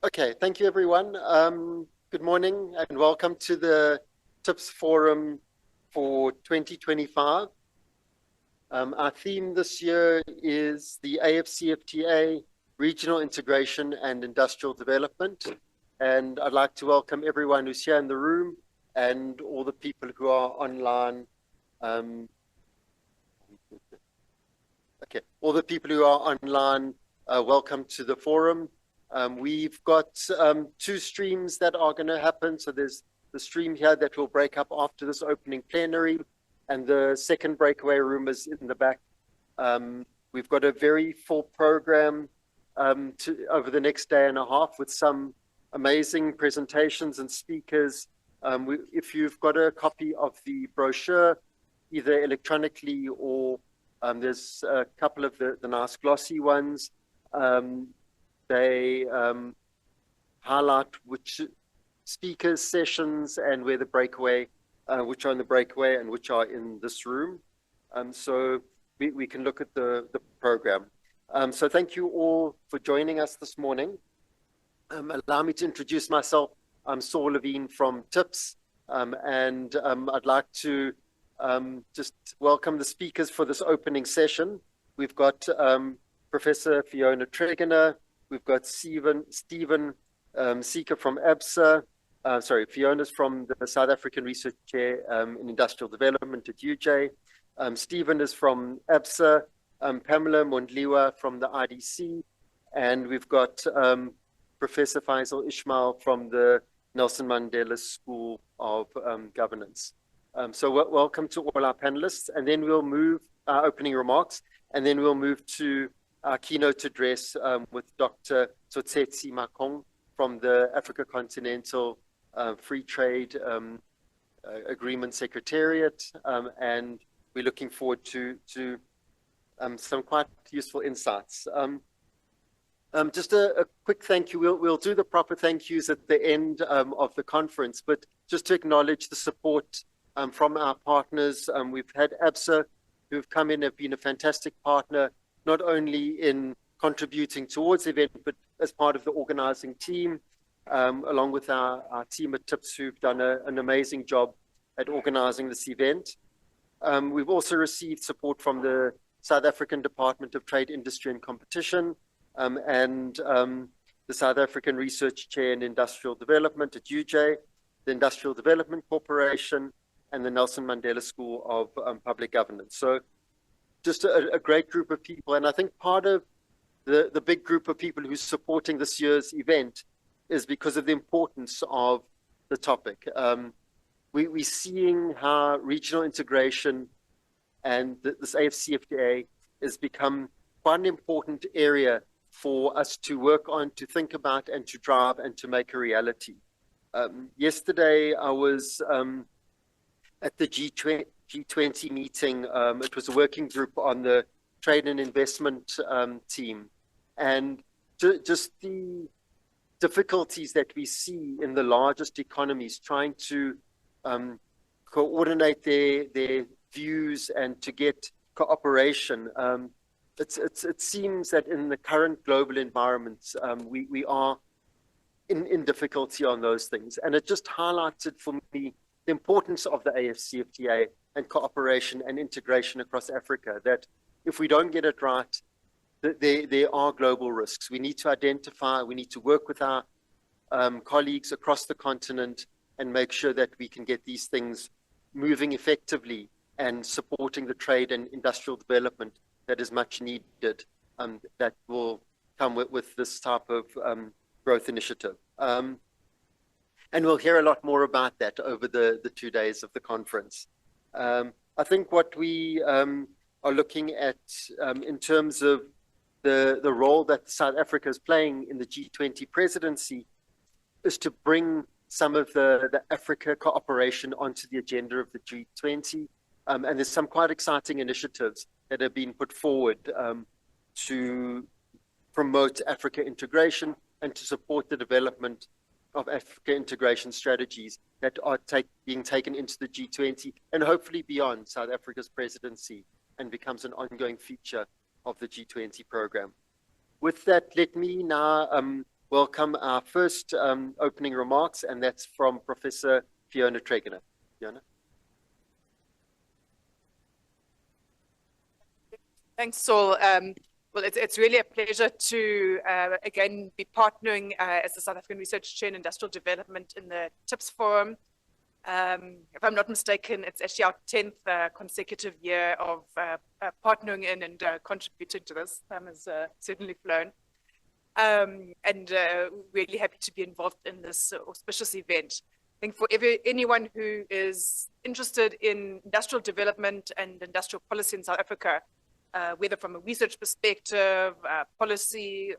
Okay, thank you everyone. Good morning and welcome to the TIPS Forum for 2025. Our theme this year is the AfCFTA, Regional Integration and Industrial Development. And I'd like to welcome everyone who's here in the room and all the people who are online. All the people who are online, welcome to the forum. We've got two streams that are going to happen. So there's the stream here that will break up after this opening plenary, and the second breakaway room is in the back. We've got a very full program over the next day and a half with some amazing presentations and speakers. If you've got a copy of the brochure, either electronically or there's a couple of the nice glossy ones. They highlight which speakers, sessions, and where the breakaway, which are in the breakaway and which are in this room. So we can look at the program. So thank you all for joining us this morning. Allow me to introduce myself. I'm Saul Levin from TIPS, and I'd like to just welcome the speakers for this opening session. We've got Professor Fiona Tregenna. We've got Stephen Seaka from Absa. Fiona's from the South African Research Chair in Industrial Development at UJ. Stephen is from Absa. Pamela Mondliwa from the IDC. And we've got Professor Faizel Ismail from the Nelson Mandela School of Governance. So welcome to all our panelists. And then we'll move our opening remarks, and then we'll move to our keynote address with Dr. Tsotetsi Makong from the Africa Continental Free Trade Agreement Secretariat. And we're looking forward to some quite useful insights. Just a quick thank you. We'll do the proper thank yous at the end of the conference, but just to acknowledge the support from our partners. We've had Absa, who've come in, have been a fantastic partner, not only in contributing towards the event, but as part of the organizing team, along with our team at TIPS, who've done an amazing job at organizing this event. We've also received support from the South African Department of Trade, Industry and Competition, and the South African Research Chair in Industrial Development at UJ, the Industrial Development Corporation, and the Nelson Mandela School of Public Governance. So just a great group of people. And I think part of the big group of people who's supporting this year's event is because of the importance of the topic. We're seeing how regional integration and this AfCFTA has become quite an important area for us to work on, to think about, and to drive and to make a reality. Yesterday, I was at the G20 meeting. It was a working group on the trade and investment team. And just the difficulties that we see in the largest economies trying to coordinate their views and to get cooperation. It seems that in the current global environment, we are in difficulty on those things. And it just highlighted for me the importance of the AfCFTA and cooperation and integration across Africa, that if we don't get it right, there are global risks. We need to identify, we need to work with our colleagues across the continent and make sure that we can get these things moving effectively and supporting the trade and industrial development that is much needed, that will come with this type of growth initiative. And we'll hear a lot more about that over the 2 days of the conference. I think what we are looking at in terms of the role that South Africa is playing in the G20 presidency is to bring some of the Africa cooperation onto the agenda of the G20. And there's some quite exciting initiatives that have been put forward to promote Africa integration and to support the development of Africa integration strategies that are being taken into the G20 and hopefully beyond South Africa's presidency and becomes an ongoing feature of the G20 program. With that, let me now welcome our first opening remarks, and that's from Professor Fiona Tregenna. Fiona. Thanks, Saul. Well, it's really a pleasure to again be partnering as the South African Research Chair in Industrial Development in the TIPS Forum. If I'm not mistaken, it's actually our 10th consecutive year of partnering in and contributing to this. Time has certainly flown. And really happy to be involved in this auspicious event. I think for anyone who is interested in industrial development and industrial policy in South Africa, whether from a research perspective, policy,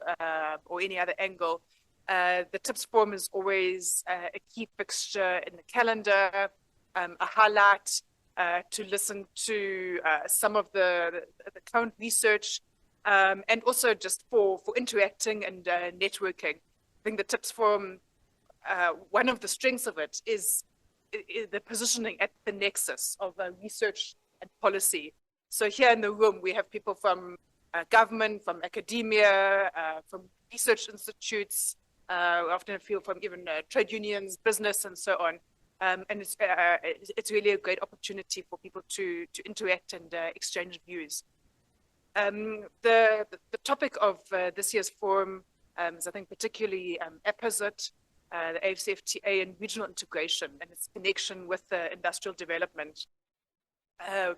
or any other angle, the TIPS Forum is always a key fixture in the calendar, a highlight to listen to some of the current research, and also just for interacting and networking. I think the TIPS Forum, one of the strengths of it is the positioning at the nexus of research and policy. So here in the room, we have people from government, from academia, from research institutes, often feel from even trade unions, business, and so on. And it's really a great opportunity for people to interact and exchange views. The topic of this year's forum is, I think, particularly apposite, the AfCFTA and regional integration and its connection with industrial development. I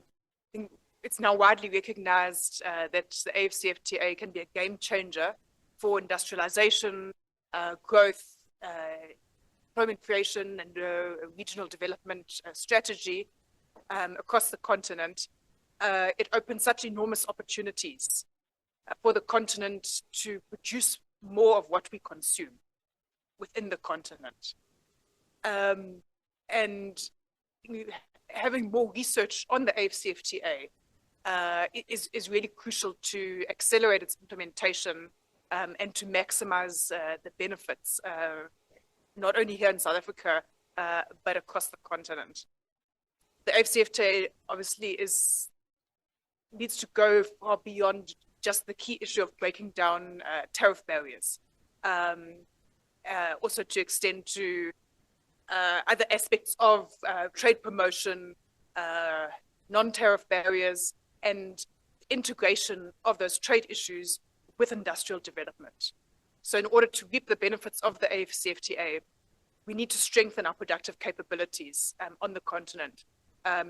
think it's now widely recognized that the AfCFTA can be a game changer for industrialization, growth, employment creation, and regional development strategy across the continent. It opens such enormous opportunities for the continent to produce more of what we consume within the continent. And having more research on the AfCFTA is really crucial to accelerate its implementation and to maximize the benefits, not only here in South Africa, but across the continent. The AfCFTA obviously needs to go far beyond just the key issue of breaking down tariff barriers, also to extend to other aspects of trade promotion, non-tariff barriers, and integration of those trade issues with industrial development. So in order to reap the benefits of the AfCFTA, we need to strengthen our productive capabilities on the continent,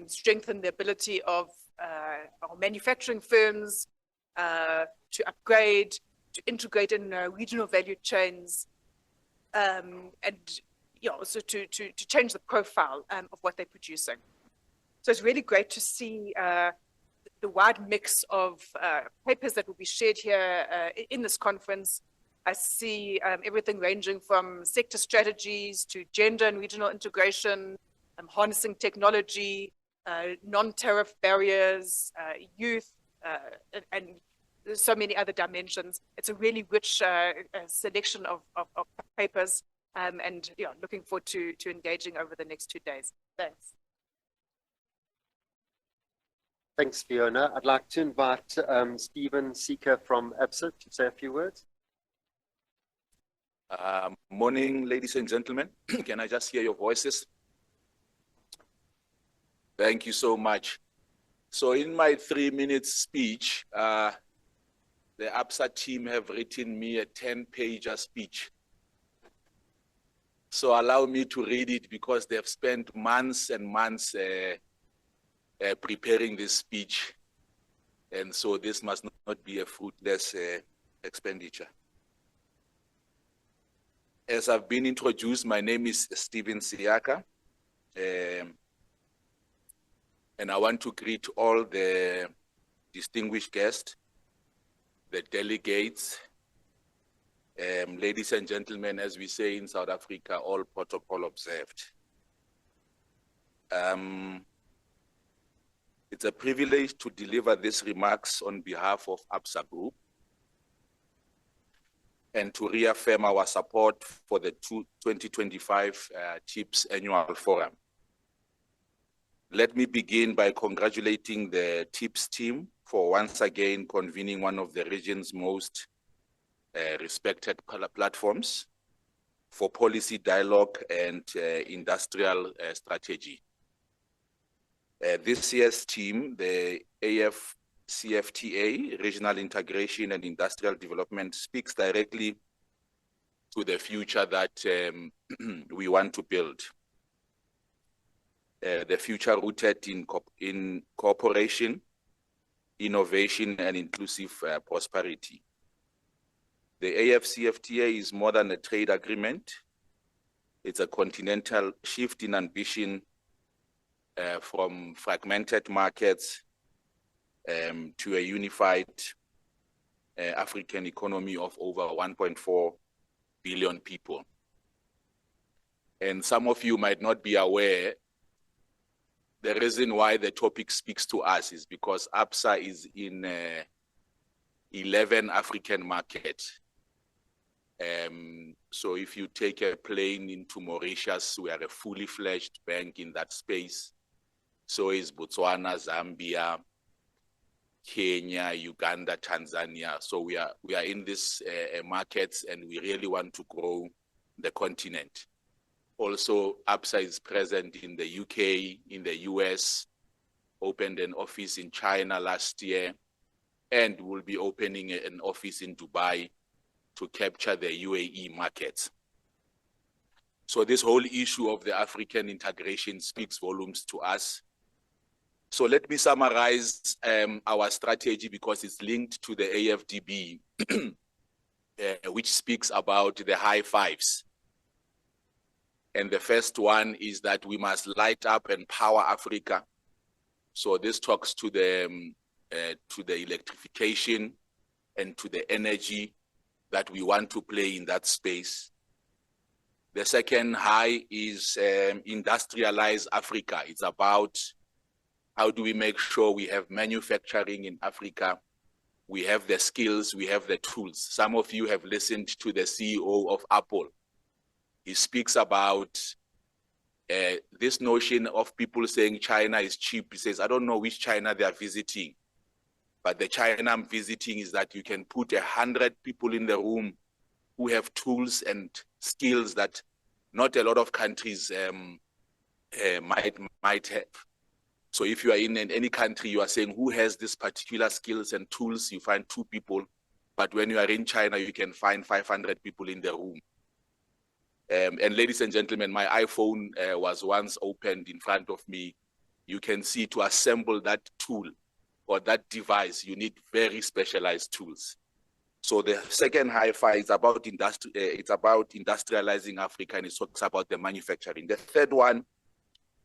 strengthen the ability of our manufacturing firms to upgrade, to integrate in regional value chains, and also to change the profile of what they're producing. So it's really great to see the wide mix of papers that will be shared here in this conference. I see everything ranging from sector strategies to gender and regional integration, harnessing technology, non-tariff barriers, youth, and so many other dimensions. It's a really rich selection of papers, and looking forward to engaging over the next 2 days. Thanks. Thanks, Fiona. I'd like to invite Stephen Seaka from Absa to say a few words. Morning, ladies and gentlemen. Can I just hear your voices? Thank you so much. So in my 3-minute speech, the Absa team have written me a 10-pager speech. So allow me to read it because they have spent months and months preparing this speech. And so this must not be a fruitless expenditure. As I've been introduced, my name is Stephen Seaka. And I want to greet all the distinguished guests, the delegates, ladies and gentlemen, as we say in South Africa, all protocol observed. It's a privilege to deliver these remarks on behalf of Absa Group and to reaffirm our support for the 2025 TIPS Annual Forum. Let me begin by congratulating the TIPS team for once again convening one of the region's most respected platforms for policy dialogue and industrial strategy. This year's theme, the AfCFTA, Regional Integration and Industrial Development, speaks directly to the future that we want to build. The future rooted in cooperation, innovation, and inclusive prosperity. The AfCFTA is more than a trade agreement. It's a continental shift in ambition from fragmented markets to a unified African economy of over 1.4 billion people. And some of you might not be aware, the reason why the topic speaks to us is because Absa is in 11 African markets. So if you take a plane into Mauritius, we are a fully fledged bank in that space. So is Botswana, Zambia, Kenya, Uganda, Tanzania. So we are in these markets, and we really want to grow the continent. Also, Absa is present in the UK, in the US, opened an office in China last year, and will be opening an office in Dubai to capture the UAE markets. So this whole issue of the African integration speaks volumes to us. So let me summarize our strategy, because it's linked to the AFDB, which speaks about the high fives. And the first one is that we must light up and power Africa. So this talks to the electrification and to the energy that we want to play in that space. The second high is industrialize Africa. It's about how do we make sure we have manufacturing in Africa? We have the skills, we have the tools. Some of you have listened to the CEO of Apple. He speaks about this notion of people saying China is cheap. He says, I don't know which China they are visiting, but the China I'm visiting is that you can put 100 people in the room who have tools and skills that not a lot of countries might have. So if you are in any country, you are saying who has this particular skills and tools, you find 2 people. But when you are in China, you can find 500 people in the room. And ladies and gentlemen, my iPhone was once opened in front of me. You can see to assemble that tool or that device, you need very specialized tools. So the second high five is about it's about industrializing Africa, and it talks about the manufacturing. The third one,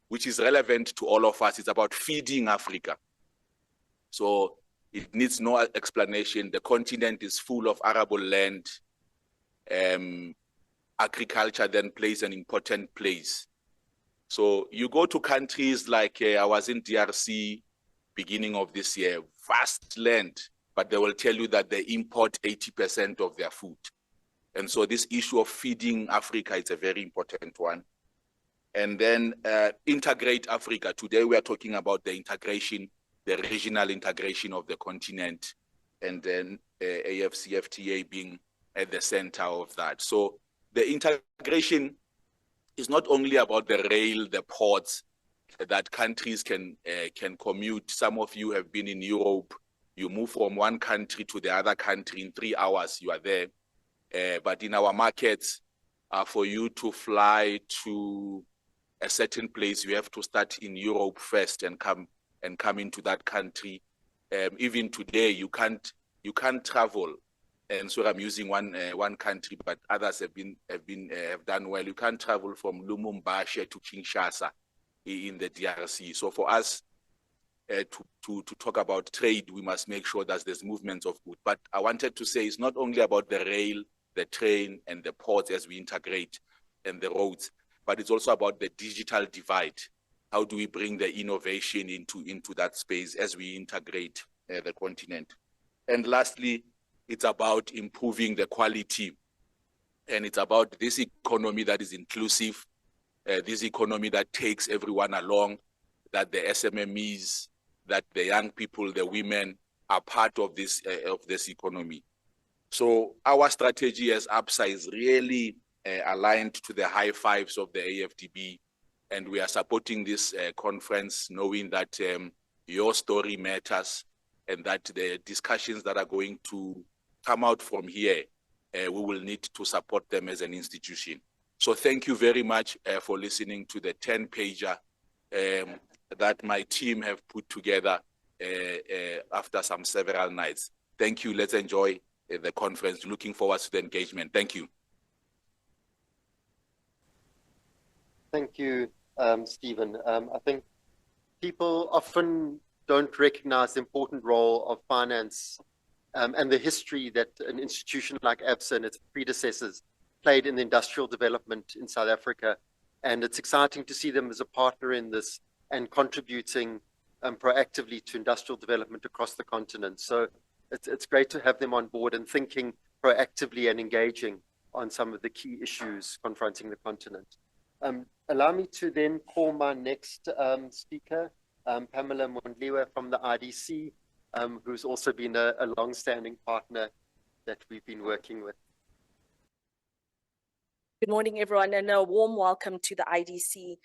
which is relevant to all of us, is about feeding Africa. So it needs no explanation. The continent is full of arable land. Agriculture then plays an important place. So you go to countries like, I was in DRC beginning of this year, vast land, but they will tell you that they import 80% of their food. And so this issue of feeding Africa is a very important one. And then integrate Africa. Today we are talking about the integration, the regional integration of the continent, and then AfCFTA being at the center of that. So the integration is not only about the rail, the ports, that countries can commute. Some of you have been in Europe. You move from one country to the other country in 3 hours, you are there. But in our markets, for you to fly to a certain place, you have to start in Europe first and come into that country. Even today, you can't travel. And so I'm using one country, but others have done well. You can't travel from Lubumbashi to Kinshasa in the DRC. So for us to talk about trade, we must make sure that there's movements of goods. But I wanted to say it's not only about the rail, the train, and the ports as we integrate, and the roads, but it's also about the digital divide. How do we bring the innovation into that space as we integrate the continent? And lastly, it's about improving the quality. And it's about this economy that is inclusive, this economy that takes everyone along, that the SMMEs, that the young people, the women are part of this economy. So our strategy as Absa is really aligned to the high fives of the AFDB, and we are supporting this conference knowing that your story matters and that the discussions that are going to come out from here, we will need to support them as an institution. So thank you very much for listening to the 10-pager that my team have put together after some several nights. Thank you. Let's enjoy the conference. Looking forward to the engagement. Thank you. Thank you, Stephen. I think people often don't recognize the important role of finance and the history that an institution like Absa and its predecessors played in the industrial development in South Africa. And it's exciting to see them as a partner in this and contributing proactively to industrial development across the continent. So it's great to have them on board and thinking proactively and engaging on some of the key issues confronting the continent. Allow me to then call my next speaker, Pamela Mondliwa from the IDC, who's also been a long-standing partner that we've been working with. Good morning, everyone, and a warm welcome to the IDC.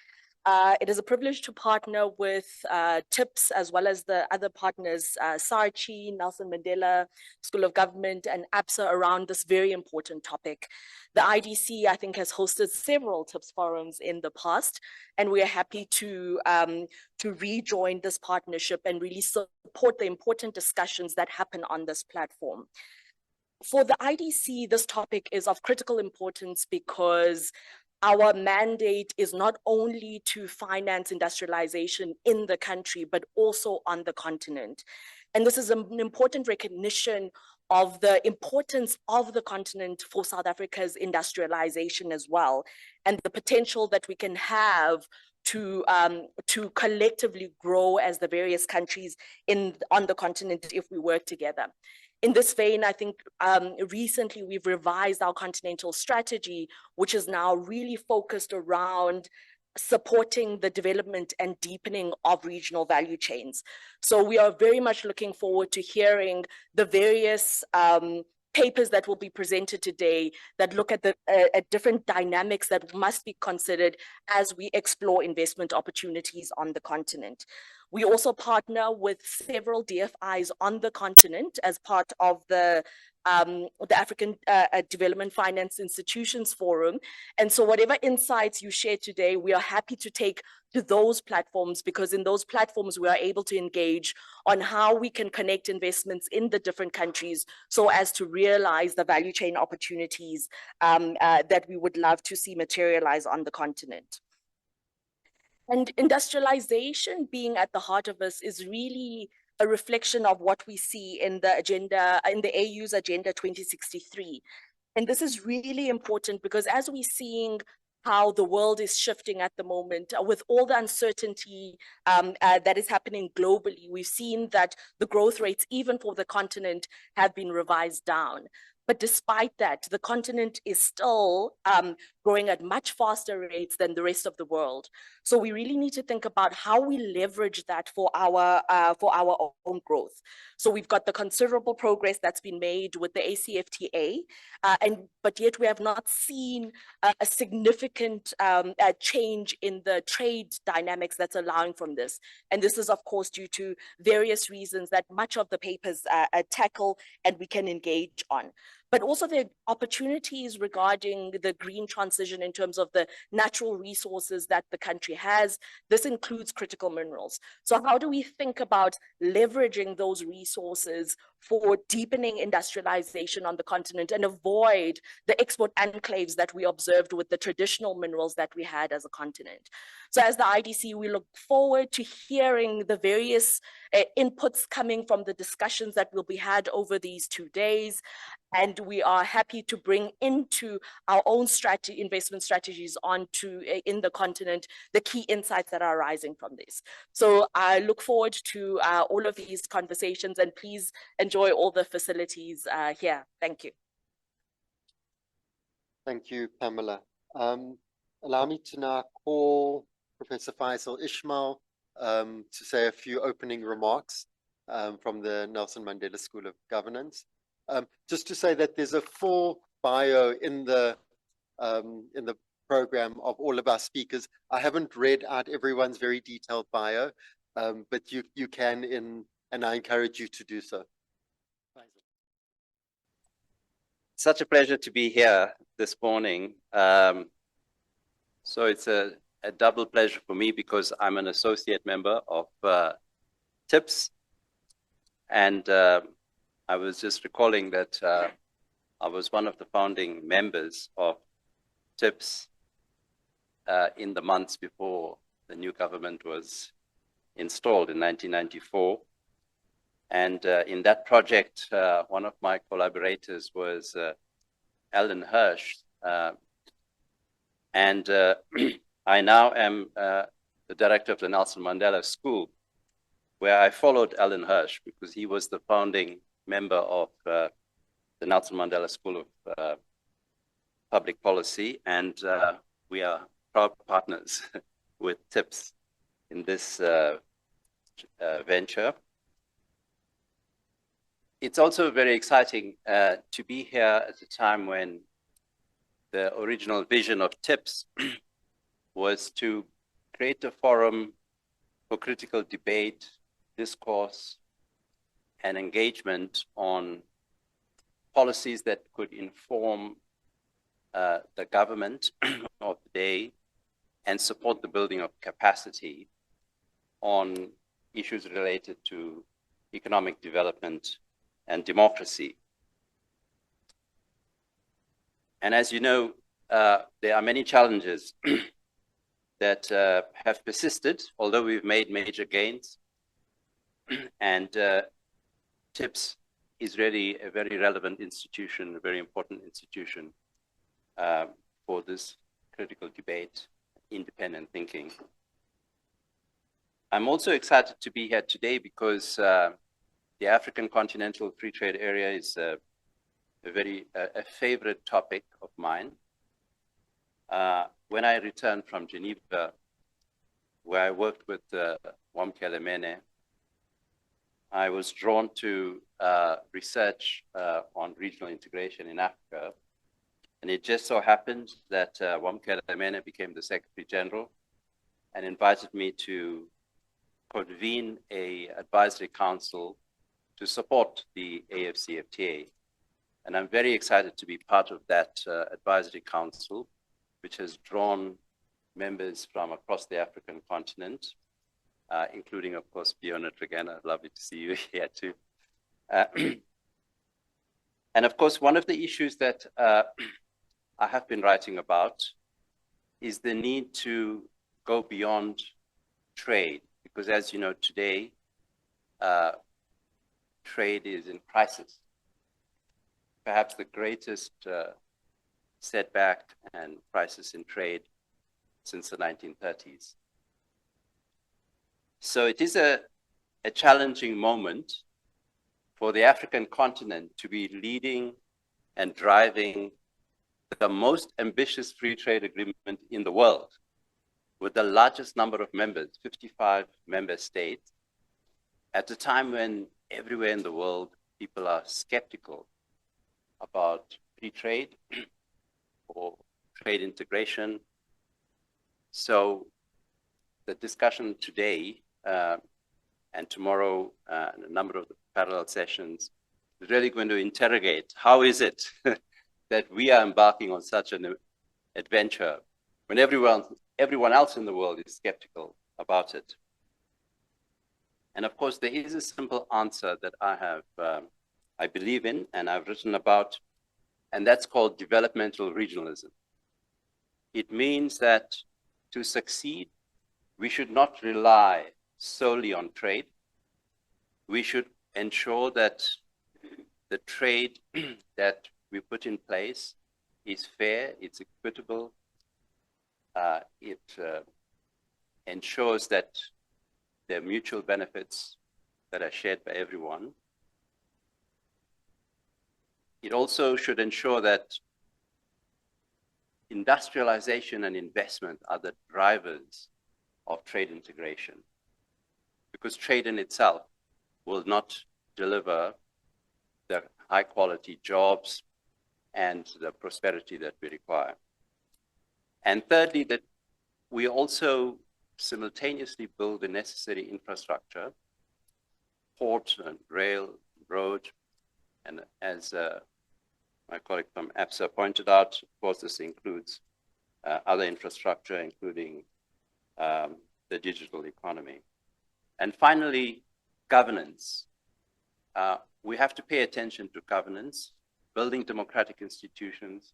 It is a privilege to partner with TIPS as well as the other partners, SARChI, Nelson Mandela School of Government, and Absa around this very important topic. The IDC, I think, has hosted several TIPS forums in the past, and we are happy to rejoin this partnership and really support the important discussions that happen on this platform. For the IDC, this topic is of critical importance because our mandate is not only to finance industrialization in the country, but also on the continent. And this is an important recognition of the importance of the continent for South Africa's industrialization as well, and the potential that we can have to collectively grow as the various countries on the continent if we work together. In this vein, I think recently we've revised our continental strategy, which is now really focused around supporting the development and deepening of regional value chains. So we are very much looking forward to hearing the various papers that will be presented today that look at the different dynamics that must be considered as we explore investment opportunities on the continent. We also partner with several DFIs on the continent as part of the African Development Finance Institutions Forum. And so whatever insights you share today, we are happy to take to those platforms, because in those platforms, we are able to engage on how we can connect investments in the different countries so as to realize the value chain opportunities that we would love to see materialize on the continent. And industrialization being at the heart of this is really a reflection of what we see in the agenda, in the AU's Agenda 2063. And this is really important because as we're seeing how the world is shifting at the moment, with all the uncertainty that is happening globally, we've seen that the growth rates, even for the continent, have been revised down. But despite that, the continent is still growing at much faster rates than the rest of the world. So we really need to think about how we leverage that for our own growth. So we've got the considerable progress that's been made with the AfCFTA, but yet we have not seen a significant change in the trade dynamics that's allowing from this. And this is, of course, due to various reasons that much of the papers tackle and we can engage on. But also the opportunities regarding the green transition in terms of the natural resources that the country has. This includes critical minerals. So how do we think about leveraging those resources for deepening industrialization on the continent and avoid the export enclaves that we observed with the traditional minerals that we had as a continent? So as the IDC, we look forward to hearing the various inputs coming from the discussions that will be had over these 2 days. And we are happy to bring into our own investment strategies onto in the continent the key insights that are arising from this. So I look forward to all of these conversations, and please enjoy all the facilities here. Thank you. Thank you, Pamela. Allow me to now call Professor Faizel Ismail to say a few opening remarks from the Nelson Mandela School of Governance. Just to say that there's a full bio in the program of all of our speakers. I haven't read out everyone's very detailed bio, but you can and I encourage you to do so. Such a pleasure to be here this morning. So it's a double pleasure for me because I'm an associate member of TIPS. And I was just recalling that I was one of the founding members of TIPS in the months before the new government was installed in 1994. And in that project, one of my collaborators was Alan Hirsch. And I now am the director of the Nelson Mandela School, where I followed Alan Hirsch because he was the founding member of the Nelson Mandela School of Public Policy. And we are proud partners with TIPS in this venture. It's also very exciting to be here at a time when the original vision of TIPS was to create a forum for critical debate, discourse, and engagement on policies that could inform the government of the day and support the building of capacity on issues related to economic development and democracy. And as you know, there are many challenges that have persisted, although we've made major gains. And TIPS is really a very relevant institution, a very important institution for this critical debate, independent thinking. I'm also excited to be here today because the African Continental Free Trade Area is a favorite topic of mine. When I returned from Geneva, where I worked with Wamkele Mene, I was drawn to research on regional integration in Africa. And it just so happened that Wamkele Mene became the Secretary General and invited me to convene an advisory council to support the AfCFTA. And I'm very excited to be part of that advisory council, which has drawn members from across the African continent, including, of course, Fiona Tregenna. Lovely to see you here too. And of course, one of the issues that I have been writing about is the need to go beyond trade, because as you know, today, trade is in crisis. Perhaps the greatest setback and crisis in trade since the 1930s. So it is a challenging moment for the African continent to be leading and driving the most ambitious free trade agreement in the world, with the largest number of members, 55 member states, at a time when everywhere in the world, people are skeptical about free trade or trade integration. So the discussion today and tomorrow and a number of the parallel sessions is really going to interrogate how is it that we are embarking on such an adventure when everyone else in the world is skeptical about it. And of course, there is a simple answer that I believe in and I've written about, and that's called developmental regionalism. It means that to succeed, we should not rely solely on trade. We should ensure that the trade that we put in place is fair, it's equitable, it ensures that there are mutual benefits that are shared by everyone. It also should ensure that industrialization and investment are the drivers of trade integration, because trade in itself will not deliver the high quality jobs, and the prosperity that we require. And thirdly, that we also simultaneously build the necessary infrastructure, port and rail, road, and as my colleague from Absa pointed out, of course, this includes other infrastructure, including the digital economy. And finally, governance. We have to pay attention to governance, building democratic institutions,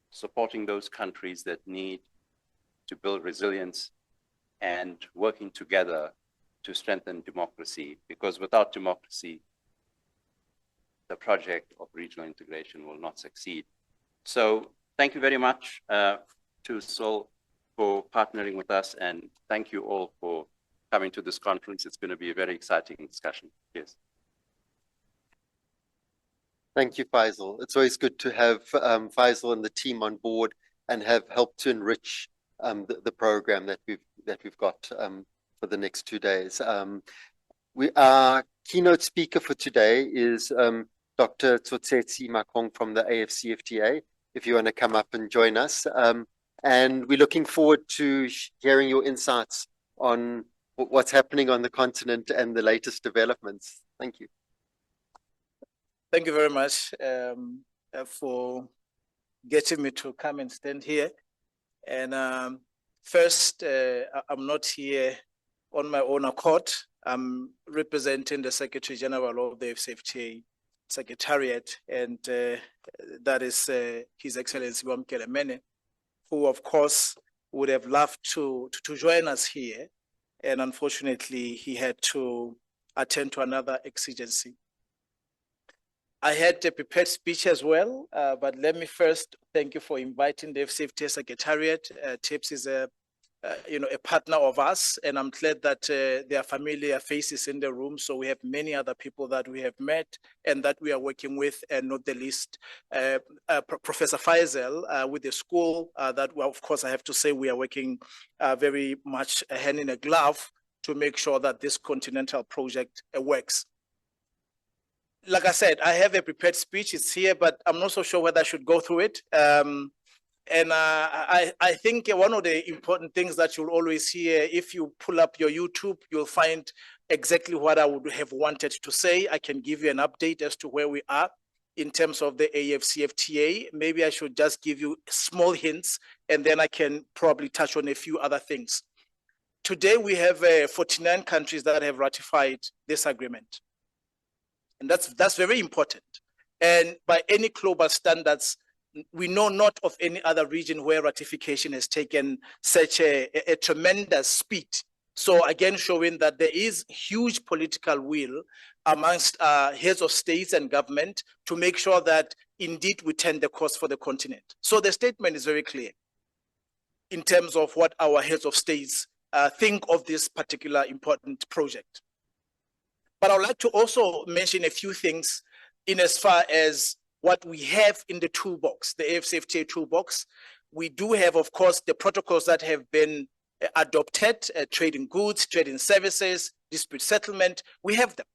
supporting those countries that need to build resilience, and working together to strengthen democracy, because without democracy, the project of regional integration will not succeed. So thank you very much to Saul for partnering with us, and thank you all for coming to this conference. It's going to be a very exciting discussion. Yes. Thank you, Faizel. It's always good to have Faizel and the team on board and have helped to enrich the program that we've got for the next 2 days. Our keynote speaker for today is Dr. Tsotetsi Makong from the AfCFTA, if you want to come up and join us. And we're looking forward to hearing your insights on what's happening on the continent and the latest developments. Thank you. Thank you very much for getting me to come and stand here. And first, I'm not here on my own accord. I'm representing the Secretary General of the AfCFTA Secretariat, and that is His Excellency Wamkele Mene, who of course would have loved to join us here. And unfortunately, he had to attend to another exigency. I had a prepared speech as well, but let me first thank you for inviting the AfCFTA Secretariat. TIPS is a partner of us, and I'm glad that there are familiar faces in the room. So we have many other people that we have met and that we are working with, and not the least, Professor Faizel with the school that, well, of course, I have to say we are working very much hand in a glove to make sure that this continental project works. Like I said, I have a prepared speech. It's here, but I'm not so sure whether I should go through it. And I think one of the important things that you'll always hear, if you pull up your YouTube, you'll find exactly what I would have wanted to say. I can give you an update as to where we are in terms of the AfCFTA. Maybe I should just give you small hints, and then I can probably touch on a few other things. Today, we have 49 countries that have ratified this agreement. And that's very important. And by any global standards, we know not of any other region where ratification has taken such a tremendous speed. So again, showing that there is huge political will amongst heads of states and government to make sure that indeed we turn the course for the continent. So the statement is very clear in terms of what our heads of states think of this particular important project. But I would like to also mention a few things in as far as what we have in the toolbox, the AfCFTA toolbox. We do have, of course, the protocols that have been adopted, trade in goods, trade in services, dispute settlement. We have them.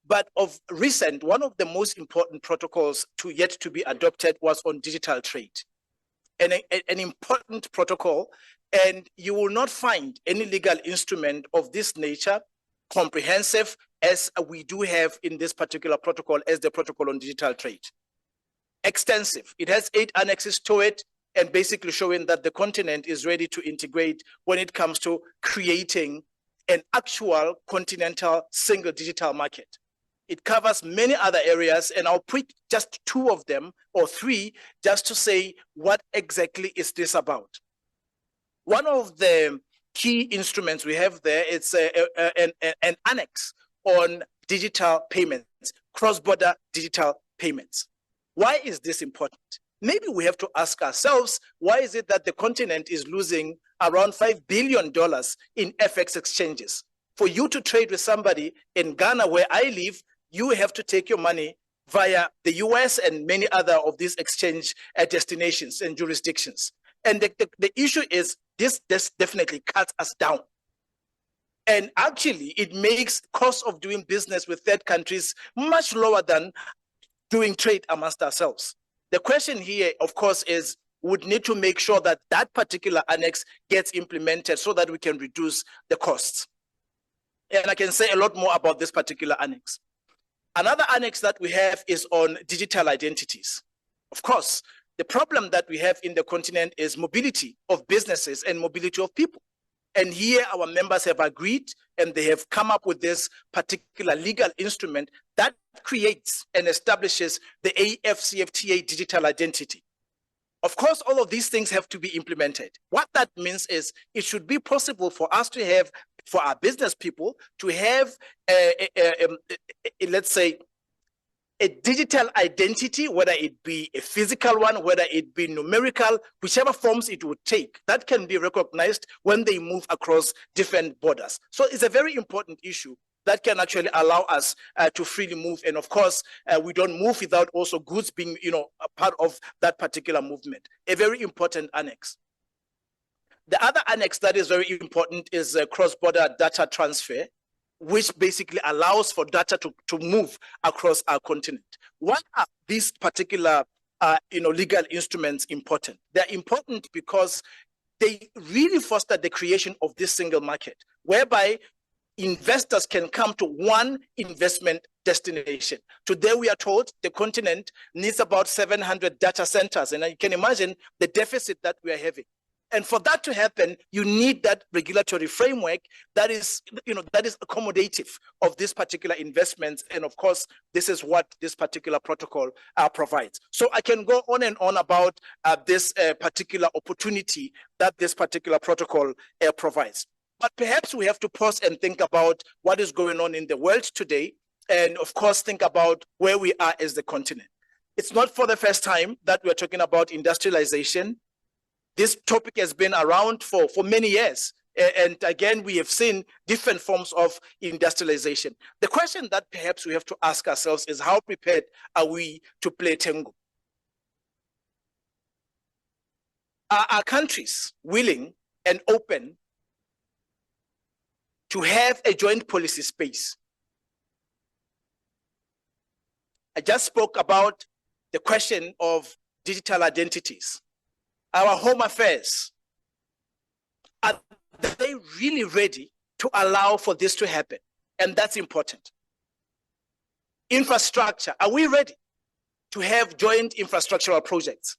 But of recent, one of the most important protocols yet to be adopted was on digital trade. And an important protocol, and you will not find any legal instrument of this nature comprehensive as we do have in this particular protocol as the protocol on digital trade. Extensive. It has 8 annexes to it, and basically showing that the continent is ready to integrate when it comes to creating an actual continental single digital market. It covers many other areas, and I'll pick just 2 of them or 3 just to say what exactly is this about. One of the key instruments we have there, it's an annex on digital payments, cross-border digital payments. Why is this important? Maybe we have to ask ourselves, why is it that the continent is losing around $5 billion in FX exchanges? For you to trade with somebody in Ghana, where I live, you have to take your money via the US and many other of these exchange destinations and jurisdictions. And the issue is this definitely cuts us down. And actually, it makes cost of doing business with third countries much lower than doing trade amongst ourselves. The question here, of course, is would need to make sure that that particular annex gets implemented so that we can reduce the costs. And I can say a lot more about this particular annex. Another annex that we have is on digital identities. Of course, the problem that we have in the continent is mobility of businesses and mobility of people. And here our members have agreed and they have come up with this particular legal instrument that creates and establishes the AfCFTA digital identity. Of course, all of these things have to be implemented. What that means is it should be possible for us to have, for our business people, to have, let's say, a digital identity, whether it be a physical one, whether it be numerical, whichever forms it would take, that can be recognized when they move across different borders. So it's a very important issue that can actually allow us to freely move. And of course, we don't move without also goods being, a part of that particular movement. A very important annex. The other annex that is very important is cross-border data transfer, which basically allows for data to move across our continent. Why are these particular legal instruments important? They're important because they really foster the creation of this single market, whereby investors can come to one investment destination. Today, we are told the continent needs about 700 data centers, and you can imagine the deficit that we are having. And for that to happen, you need that regulatory framework that is accommodative of this particular investments. And of course, this is what this particular protocol provides. So I can go on and on about this particular opportunity that this particular protocol provides. But perhaps we have to pause and think about what is going on in the world today. And of course, think about where we are as the continent. It's not for the first time that we're talking about industrialization. This topic has been around for many years. And again, we have seen different forms of industrialization. The question that perhaps we have to ask ourselves is how prepared are we to play tango? Are our countries willing and open to have a joint policy space? I just spoke about the question of digital identities. Our home affairs, are they really ready to allow for this to happen? And that's important. Infrastructure, are we ready to have joint infrastructural projects?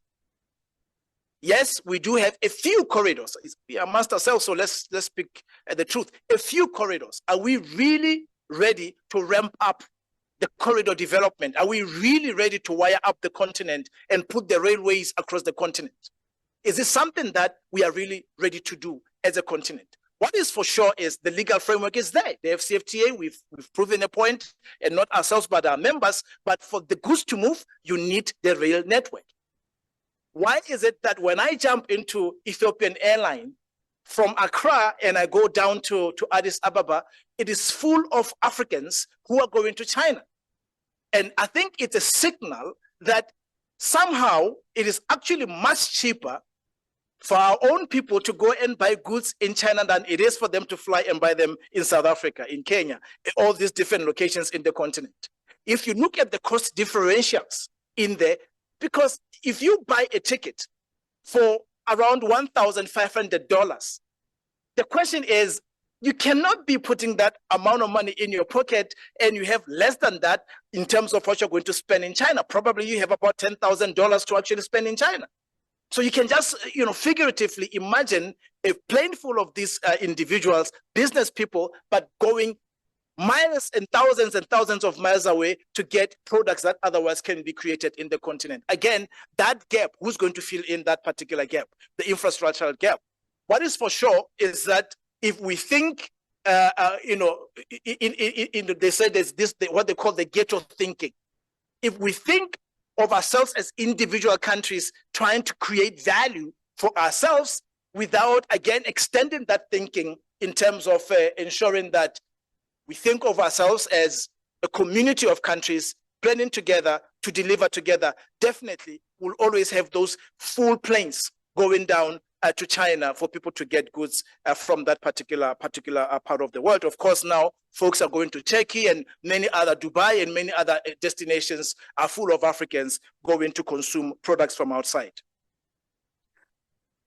Yes, we do have a few corridors. We are amongst ourselves, so let's speak the truth. A few corridors. Are we really ready to ramp up the corridor development? Are we really ready to wire up the continent and put the railways across the continent? Is this something that we are really ready to do as a continent? What is for sure is the legal framework is there. The AfCFTA, we've proven a point, and not ourselves, but our members. But for the goods to move, you need the rail network. Why is it that when I jump into Ethiopian airline from Accra and I go down to Addis Ababa, it is full of Africans who are going to China? And I think it's a signal that somehow it is actually much cheaper for our own people to go and buy goods in China than it is for them to fly and buy them in South Africa, in Kenya, in all these different locations in the continent. If you look at the cost differentials in there, because if you buy a ticket for around $1,500, the question is, you cannot be putting that amount of money in your pocket and you have less than that in terms of what you're going to spend in China. Probably you have about $10,000 to actually spend in China. So you can just, figuratively imagine a plane full of these individuals, business people, but going miles and thousands of miles away to get products that otherwise can be created in the continent. Again, that gap, who's going to fill in that particular gap? The infrastructural gap. What is for sure is that if we think, they say there's this, what they call the ghetto thinking. If we think of ourselves as individual countries trying to create value for ourselves without, again, extending that thinking in terms of ensuring that we think of ourselves as a community of countries planning together to deliver together, definitely we'll always have those full planes going down to China for people to get goods from that particular part of the world. Of course, now folks are going to Turkey and many other Dubai and many other destinations are full of Africans going to consume products from outside.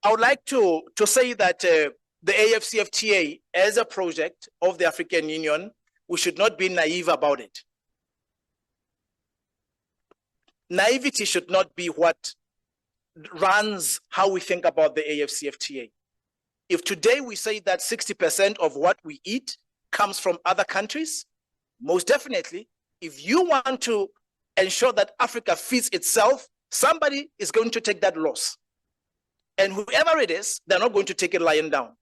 I would like to say that the AfCFTA as a project of the African Union, we should not be naive about it. Naivety should not be what runs how we think about the AfCFTA. If today we say that 60% of what we eat comes from other countries, most definitely, if you want to ensure that Africa feeds itself, somebody is going to take that loss. And whoever it is, they're not going to take it lying down.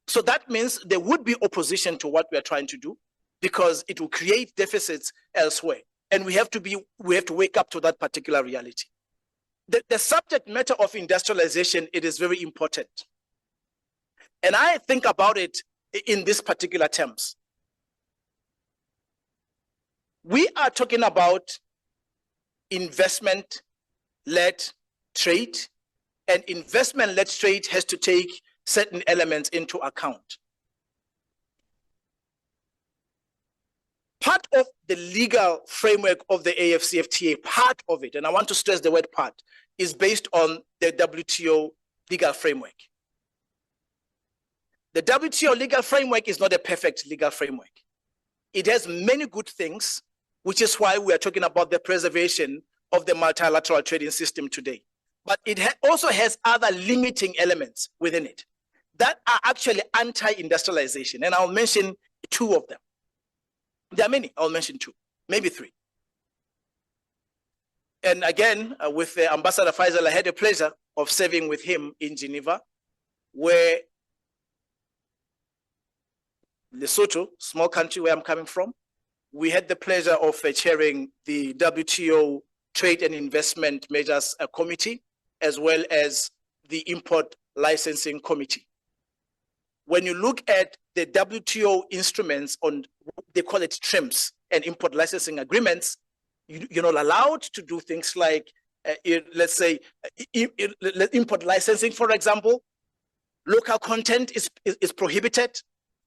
So that means there would be opposition to what we are trying to do because it will create deficits elsewhere. And we have to wake up to that particular reality. The subject matter of industrialization, it is very important. And I think about it in this particular terms. We are talking about investment-led trade, and investment-led trade has to take certain elements into account. Part of the legal framework of the AfCFTA, part of it, and I want to stress the word part, is based on the WTO legal framework. The WTO legal framework is not a perfect legal framework. It has many good things, which is why we are talking about the preservation of the multilateral trading system today. But it also has other limiting elements within it that are actually anti-industrialization, and I'll mention two of them. There are many, I'll mention two, maybe three. And again, with Ambassador Faizel, I had the pleasure of serving with him in Geneva, where Lesotho, small country where I'm coming from, we had the pleasure of chairing the WTO Trade and Investment Measures Committee, as well as the Import Licensing Committee. When you look at the WTO instruments on, they call it TRIMs and import licensing agreements, you're not allowed to do things like, let's say, import licensing, for example. Local content is prohibited.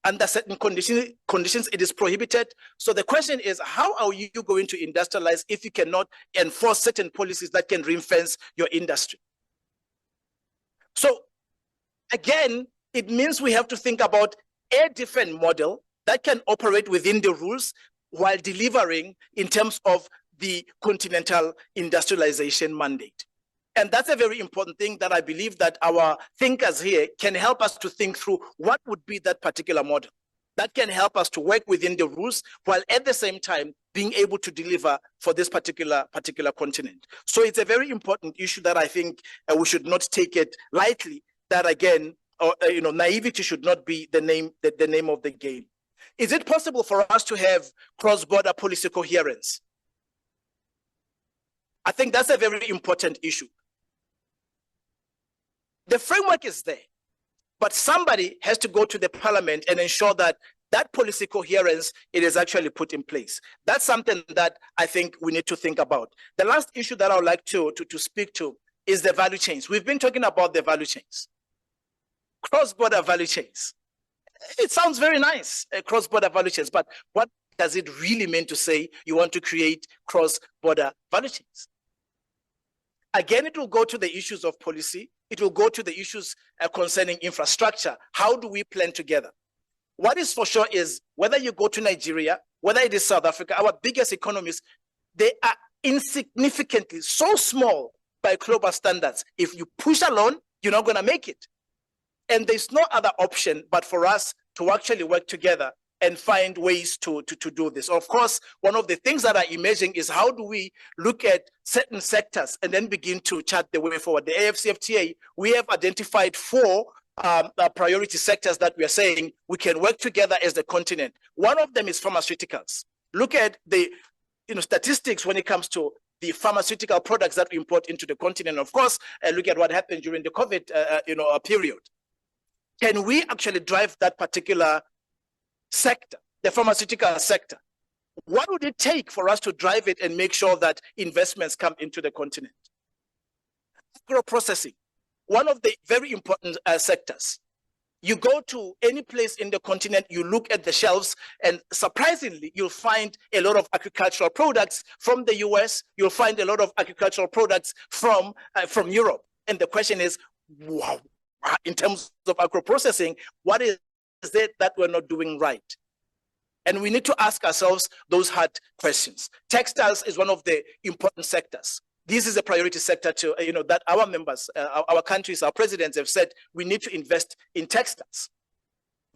Under certain conditions, it is prohibited. So the question is, how are you going to industrialize if you cannot enforce certain policies that can ring-fence your industry? So again, it means we have to think about a different model that can operate within the rules while delivering in terms of the continental industrialization mandate. And that's a very important thing that I believe that our thinkers here can help us to think through what would be that particular model that can help us to work within the rules while at the same time being able to deliver for this particular continent. So it's a very important issue that I think we should not take it lightly, that again, naivety should not be the name of the game. Is it possible for us to have cross-border policy coherence? I think that's a very important issue. The framework is there, but somebody has to go to the parliament and ensure that that policy coherence, it is actually put in place. That's something that I think we need to think about. The last issue that I would like to speak to is the value chains. We've been talking about the value chains, cross-border value chains. It sounds very nice, cross-border value chains, but what does it really mean to say you want to create cross-border value chains? Again, it will go to the issues of policy. It will go to the issues concerning infrastructure. How do we plan together? What is for sure is whether you go to Nigeria, whether it is South Africa, our biggest economies, they are insignificantly so small by global standards. If you push alone, you're not going to make it. And there's no other option but for us to actually work together and find ways to do this. Of course, one of the things that are emerging is how do we look at certain sectors and then begin to chart the way forward. The AfCFTA, we have identified 4 priority sectors that we are saying we can work together as the continent. One of them is pharmaceuticals. Look at the statistics when it comes to the pharmaceutical products that we import into the continent. Of course, look at what happened during the COVID period. Can we actually drive that particular sector, the pharmaceutical sector? What would it take for us to drive it and make sure that investments come into the continent? Agro-processing. one of the very important sectors. You go to any place in the continent, you look at the shelves, and surprisingly, you'll find a lot of agricultural products from the US. You'll find a lot of agricultural products from Europe. And the question is, wow, in terms of agro-processing, what is it that we're not doing right? And we need to ask ourselves those hard questions. Textiles is one of the important sectors. This is a priority sector to, that our members, our countries, our presidents have said we need to invest in textiles.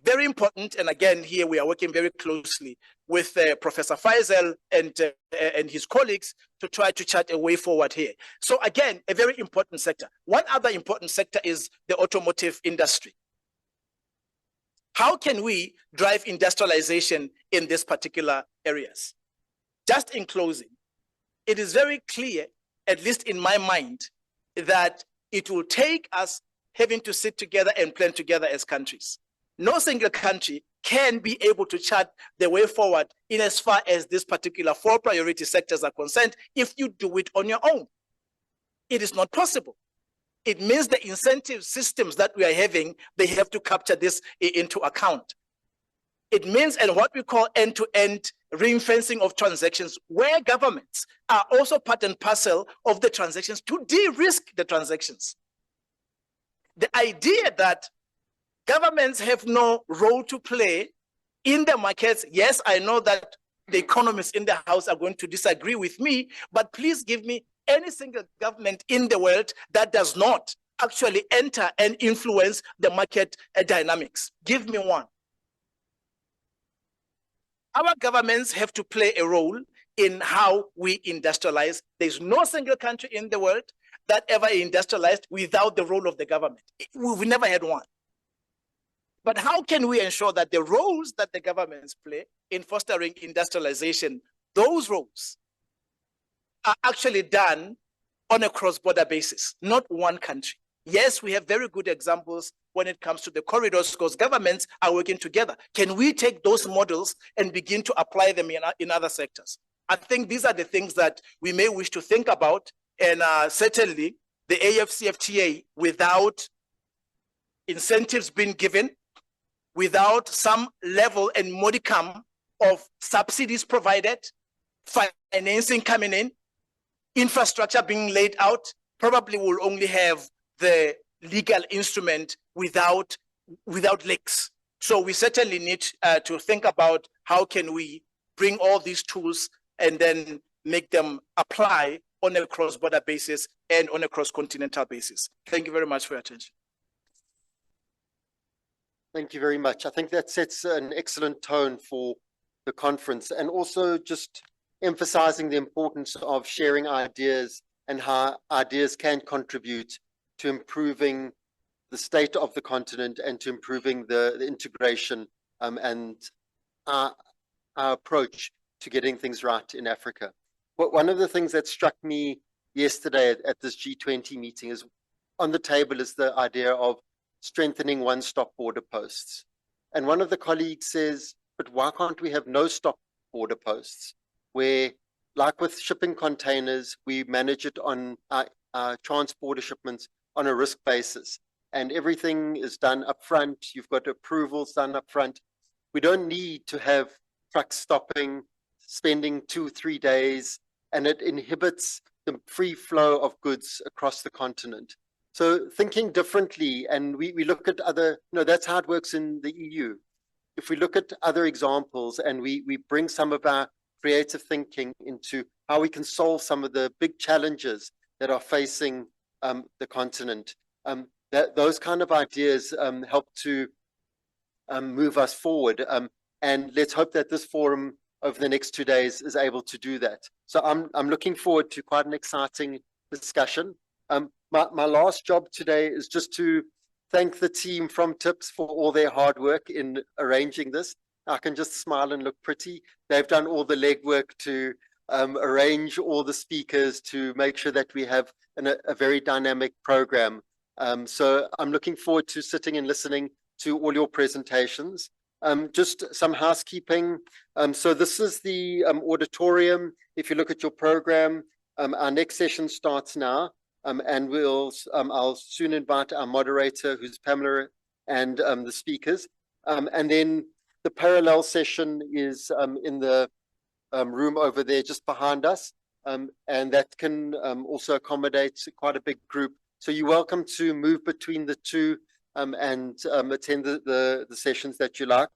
Very important. And again, here we are working very closely with Professor Faizel and his colleagues to try to chart a way forward here. So again, a very important sector. One other important sector is the automotive industry. How can we drive industrialization in these particular areas? Just in closing, it is very clear, at least in my mind, that it will take us having to sit together and plan together as countries. No single country can be able to chart the way forward in as far as these particular 4 priority sectors are concerned if you do it on your own. It is not possible. It means the incentive systems that we are having, they have to capture this into account. It means, and what we call end-to-end ring-fencing of transactions, where governments are also part and parcel of the transactions to de-risk the transactions. The idea that governments have no role to play in the markets, yes, I know that the economists in the House are going to disagree with me, but please give me any single government in the world that does not actually enter and influence the market dynamics. Give me one. Our governments have to play a role in how we industrialize. There's no single country in the world that ever industrialized without the role of the government. We never had one. But how can we ensure that the roles that the governments play in fostering industrialization, those roles are actually done on a cross-border basis, not one country? Yes, we have very good examples when it comes to the corridors because governments are working together. Can we take those models and begin to apply them in other sectors? I think these are the things that we may wish to think about, and certainly the AfCFTA, without incentives being given, without some level and modicum of subsidies provided, financing coming in, infrastructure being laid out, probably will only have the legal instrument without leaks. So we certainly need to think about how can we bring all these tools and then make them apply on a cross-border basis and on a cross-continental basis. Thank you very much for your attention. Thank you very much. I think that sets an excellent tone for the conference, and also just emphasizing the importance of sharing ideas and how ideas can contribute to improving the state of the continent and to improving the integration and our approach to getting things right in Africa. But one of the things that struck me yesterday at this G20 meeting is on the table is the idea of strengthening one-stop border posts. And one of the colleagues says, but why can't we have no-stop border posts where, like with shipping containers, we manage it on transporter shipments on a risk basis, and everything is done up front. You've got approvals done up front. We don't need to have trucks stopping, spending 2-3 days, and it inhibits the free flow of goods across the continent. So thinking differently, and we look at other, that's how it works in the EU. If we look at other examples and we bring some of our creative thinking into how we can solve some of the big challenges that are facing the continent, those kind of ideas help to move us forward. And let's hope that this forum over the next 2 days is able to do that. So I'm looking forward to quite an exciting discussion. My last job today is just to thank the team from TIPS for all their hard work in arranging this. I can just smile and look pretty. They've done all the legwork to arrange all the speakers to make sure that we have a very dynamic program. So I'm looking forward to sitting and listening to all your presentations. Just some housekeeping. So this is the auditorium. If you look at your program, our next session starts now. And I'll soon invite our moderator, who's Pamela, and the speakers. And then the parallel session is in the room over there just behind us. And that can also accommodate quite a big group. So you're welcome to move between the two and attend the sessions that you like.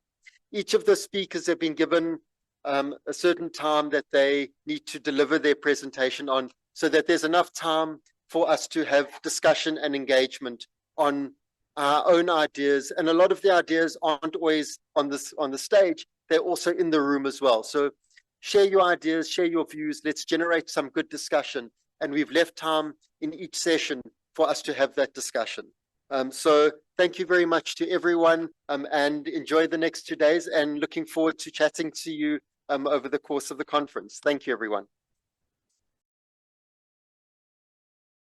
Each of the speakers have been given a certain time that they need to deliver their presentation on, so that there's enough time for us to have discussion and engagement on our own ideas. And a lot of the ideas aren't always on the stage, they're also in the room as well. So share your ideas, share your views, let's generate some good discussion. And we've left time in each session for us to have that discussion. So thank you very much to everyone, and enjoy the next 2 days, and looking forward to chatting to you over the course of the conference. Thank you, everyone.